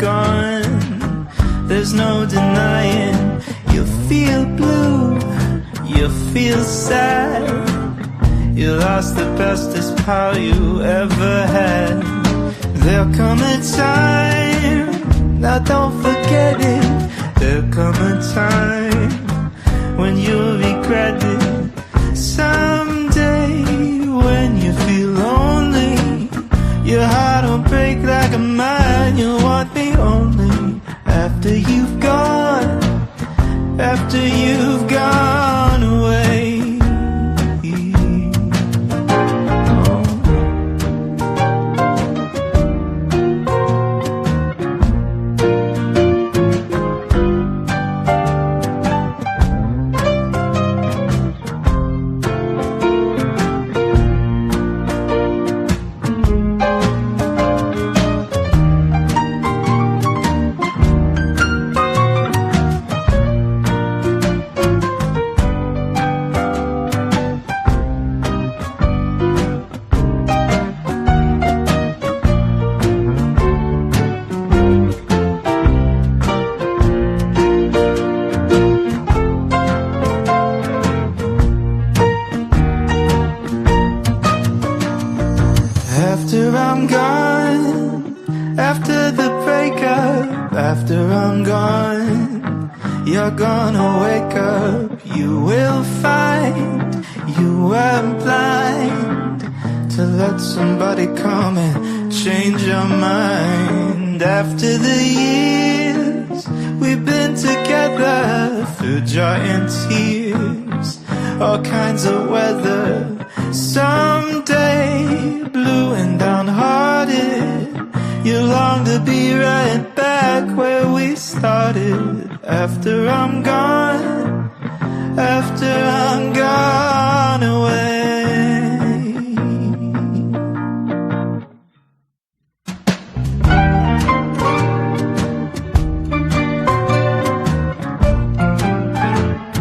gone, there's no denying. You feel blue, you feel sad. You lost the bestest pal you ever had. There'll come a time, now don't forget it. There'll come a time when you'll regret it. Someday when you feel lonely, your heart will break like a mine. You'll want me only after you've gone, after you've gone away. After I'm gone, after the breakup, after I'm gone, you're gonna wake up. You will find you were blind to let somebody come and change your mind. After the years we've been together, through joy and tears, all kinds of weather. Someday, blue and downhearted, you long to be right back where we started. After I'm gone, after I'm gone.